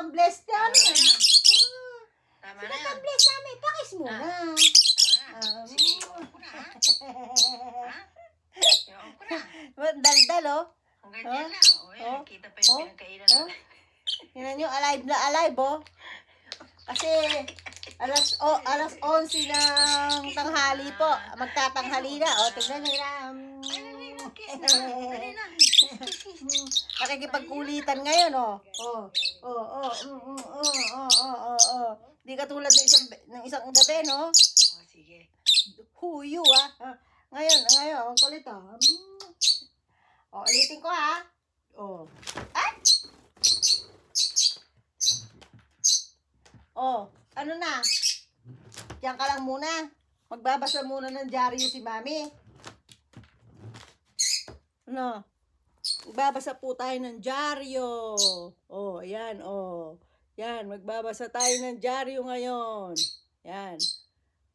ang bless namin. Tama na Sikat yan. ang bless namin. Pakis muna. Tama na. Sige, iwan ko na, ha? Ha? Iwan ko na. Daldal, oh. Kung ganyan lang. O, yan. Kita pa yung pinagkainan natin. Tingnan nyo, alive na alive, oh. Kasi, alas 11 ng tanghali po. Magtatanghali na. O, tignan nyo na. Dali na. Nakikipagkulitan ngayon, oh. Di katulad ng isang gabi, no? O, sige. Huyo, ah. Ngayon, ang kulit, oh. O, ulitin ko, ha. O. Ay! O, ano na? Diyan ka lang muna. Magbabasa muna ng dyaryo si Mami. Ano? Magbabasa po tayo ng dyaryo. O, ayan, o. Yan, magbabasa tayo ng dyaryo ngayon. Yan.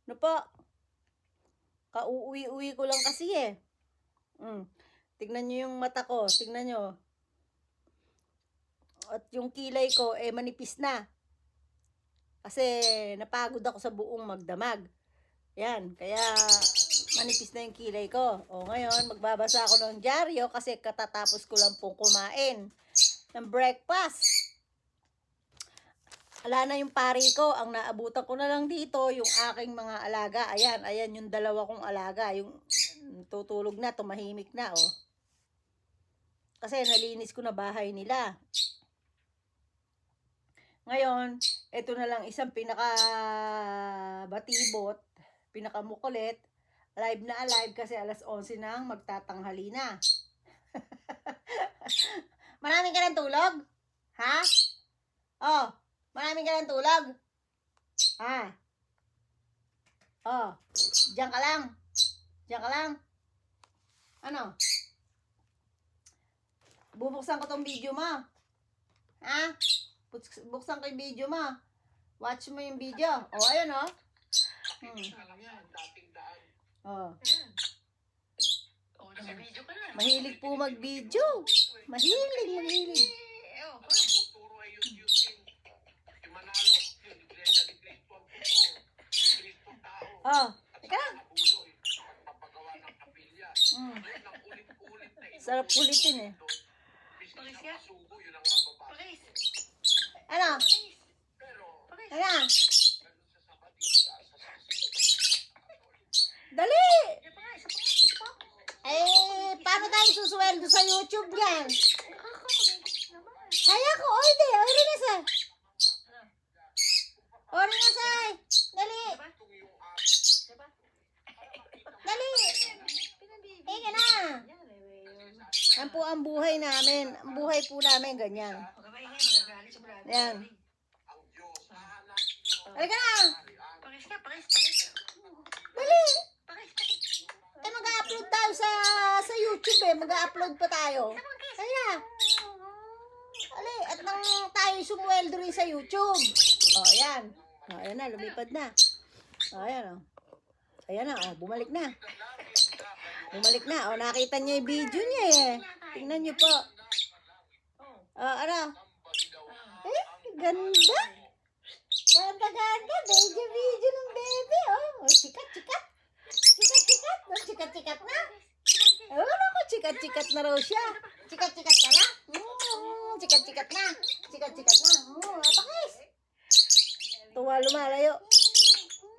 Ano po? Kauuwi-uwi ko lang kasi eh. Tignan nyo yung mata ko. Tignan nyo. At yung kilay ko, manipis na. Kasi napagod ako sa buong magdamag. Yan, kaya manipis na yung kilay ko. O ngayon, magbabasa ako ng dyaryo kasi katatapos ko lang pong kumain ng breakfast. Ala na yung pari ko. Ang naabutan ko na lang dito, yung aking mga alaga. Ayan yung dalawa kong alaga. Yung tutulog na, tumahimik na, oh. Kasi nalinis ko na bahay nila. Ngayon, ito na lang isang pinaka-batibot, pinaka-mukulit, alive na alive kasi alas 11 nang magtatanghali na. Maraming ka ng tulog? Ha? Oh, maraming ka ng tulog? Ha? Oh, diyan ka lang. Diyan ka lang. Ano? Bubuksan ko tong video mo. Ha? Buksan ko yung video mo. Watch mo yung video. O, ayun, o. Oh. Nag-video ka na. Mahilig po mag-video. Mahilig. Oh, teka. Sarap ulitin eh. Pakis ka? Pakis. Ano? Ano? Dali! Paano tayo susweldo sa YouTube yan? Kaya ko, oy di, oy rin na sa. Oy rin na sa. Dali. Dali. Ika na. Yan po ang buhay namin. Ang buhay po namin ganyan. Yan. Halika na. Pakis ka, pakis. Dali. Mag-upload tayo sa YouTube eh. Mag-upload pa tayo. Kaya. Ali, at nang tayo sumweldo rin sa YouTube. O, ayan. O, ayan na, lumipad na. O, ayan o. Ayan na, o, bumalik na. Bumalik na. O, nakita niyo yung video niya eh. Tingnan niyo po. O, ano? Ganda. Ganda. Video ng baby. O, sikat. Sikat na. Ano ko, sikat na raw siya. Sikat ka na. Sikat na. Pakis. Tuwa lumalayo.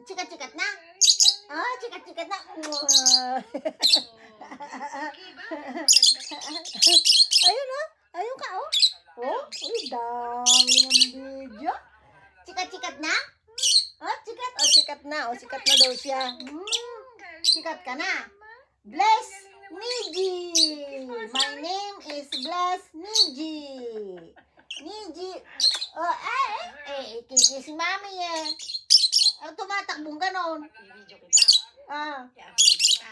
Sikat na. Ah, sikat na. Ayun oh. Ayun ka oh. Oh, uy, dami ng video. Sikat na. Oh, sikat na. Oh, sikat na daw siya. Sikat ka na. Bless Niji. My name is Bless Niji. Oh, kiki si Mami eh. Ang tumatakbong ganon. I-video kita. I-upload kita.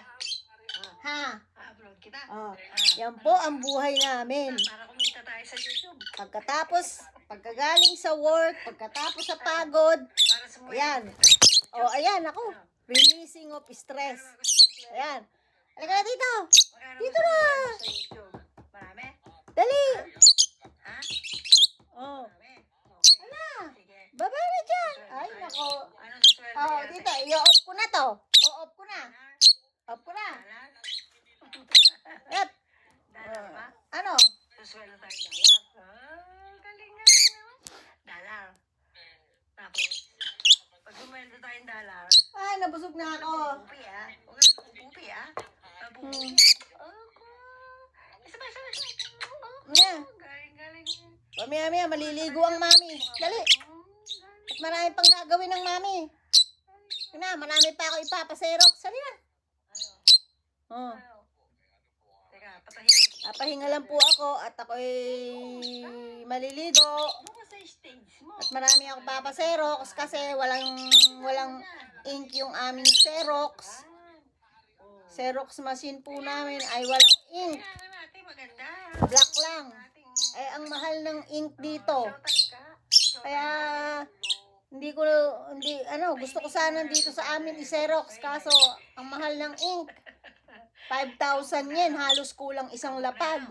Ha? I-upload kita. Yan po ang buhay namin. Para kumita tayo sa YouTube. Pagkagaling sa work, pagkatapos sa pagod, Para sa ayan. Oh, ayan ako. Releasing of stress. Ayan. Halika na dito. Dito na. Sa YouTube. Marami? Dali. Ha? Oh. Marami. Okay. Baba na dyan. Ay, nako. Ano sa sweldo Oh, yate? dito, i-off ko na to. O-off ko na. Dalar? Off ko na. Dalar? Yep. Dalar ba? Ano? Sa sweldo tayo dalar. Galing naman. Dalar. Tapos, pag sumweldo tayong dalar, Ay, nabusog na ako. pupupi ah. Huwag ka na pupupi ah. Pupupi. Isa. Yeah. Galing. Mamaya, maliligo ang mami. Dali. At marami pang gagawin ng mami. Yun na, marami pa ako ipapaserok. Sali na. Oh. Teka, patahimik. Papahinga lang po ako at ako'y maliligo. Ano ka sa stage mo? At marami ako papaserox kasi walang ink yung aming Xerox. Xerox machine po namin ay walang ink. Kailangan natin maganda. Black lang. Eh, ang mahal ng ink dito. Kaya, gusto ko sana dito sa amin i-Xerox. Kaso, ang mahal ng ink. 5,000 yen, halos kulang isang lapad.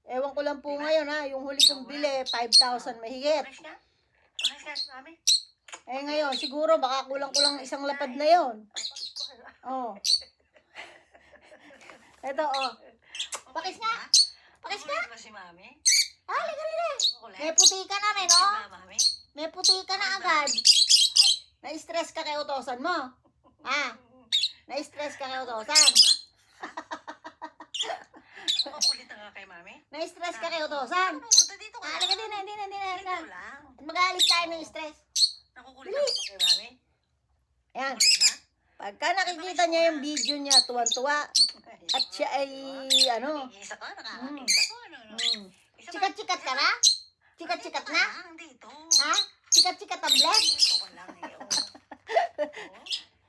Ewan ko lang po ngayon ha, yung huli kong bili, 5,000 mahigit. Pares ka sa amin. Eh ngayon, siguro baka kulang-kulang isang lapad na yon. Oh. Ito, oh. Pakis nga. Pakis ka. Makulit ba si mami? Ah, liga nila. Makulit? May puti ka na rin, oh. Ba, mami? May puti ka na agad. Na-stress ka kay utosan mo. Ah, na-stress ka kay utosan. Makulit nga kay mami? Na-stress ka kay utosan. Pumunta dito ka. Ah, liga din, hindi na. Dito lang. Mag-aalis tayo ng stress. Nakukulit ako kay mami? Ayan. Makulit ba? Pagka nakikita niya yung video niya, tuwan-tuwa. At siya ay, Isa ka, nakakakita ko. Isa ka- Chikat-chikat ka na? Chikat-chikat Dito na? ka lang, dito. Ha? Chikat-chikat ang bless? Dito ka lang eh.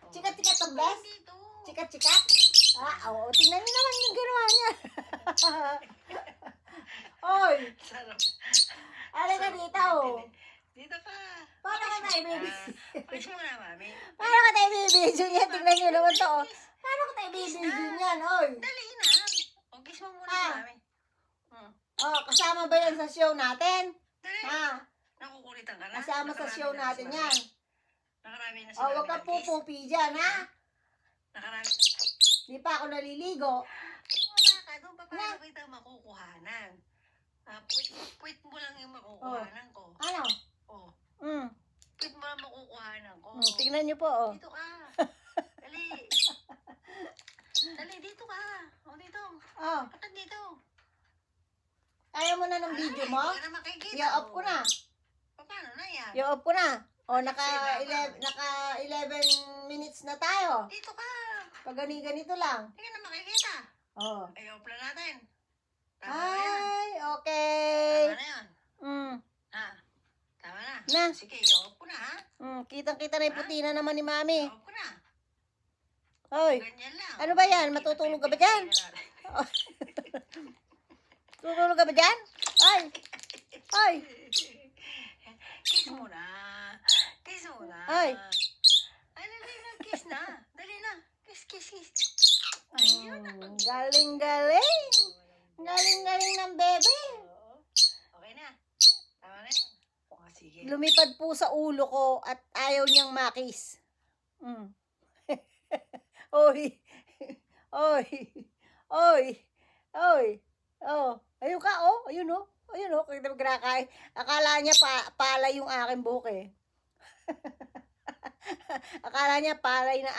Chikat-chikat ang bless? Dito. Chikat-chikat? Ah, oo. Tingnan niyo naman yung ginawa niya. Oy, Sarap. ala ka dito. Dito ka. Paano ka na i-baby? Push mo na, mami. Paano ka tayo bibidyo niya? Tingnan niyo naman to. Oh. Paano ka tayo bibidyo niyan? Oy. Dali na. O, kiss mo muna Ah. si mami. Oh, kasama ba yan sa show natin? Dali. Ha? Nakukulitan ka na. Kasama sa show natin yan. Nakarami na si Oh, mami. huwag ka ng kiss. pupupi dyan, ha? Nakarami. Di pa ako naliligo. Wala ka. Doon pa paano kita makukuhanan. Puwit mo lang yung makukuhanan ko. Ano? Oh. Mm. Puwit mo lang makukuhanan ko. Tingnan niyo po, oh. Dito ka. Dali. Dali, dito ka. O, dito. Oh, Bakit dito? kaya mo na ng video mo? Hindi ka na makikita. I-off ko na. Paano na yan? I-off ko na. Oh, naka 11 minutes na tayo. Dito ka. Pag ganito lang. Hindi ka na makikita. Oh. Ay, off na natin. Tama na yan. Ay, okay. Tama na yan. Mm. Ha? Tama na. Na. Sige, i-off ko na ha. Kitang-kita na yung puti na naman ni Mami. I-off ko na. Hoy, Ganyan lang. ano ba yan? Matutulog ka ba dyan? Tutulog ka ba dyan? Ay! Ay! Kiss mo na. Kiss mo na. Ay. Ay, dali na. Kiss na. Dali na. Kiss. Ayun na. Galing-galing! Galing-galing ng bebe! Okay na. Tama na yan. O, sige. Lumipad po sa ulo ko at ayaw niyang makis. Oy! Oy! Oy! Oy! Oh, ayun ka, oh. Ayun, oh. Ayun, oh. Kaya magrakay. Akala niya palay yung aking buhok, eh. Akala niya palay na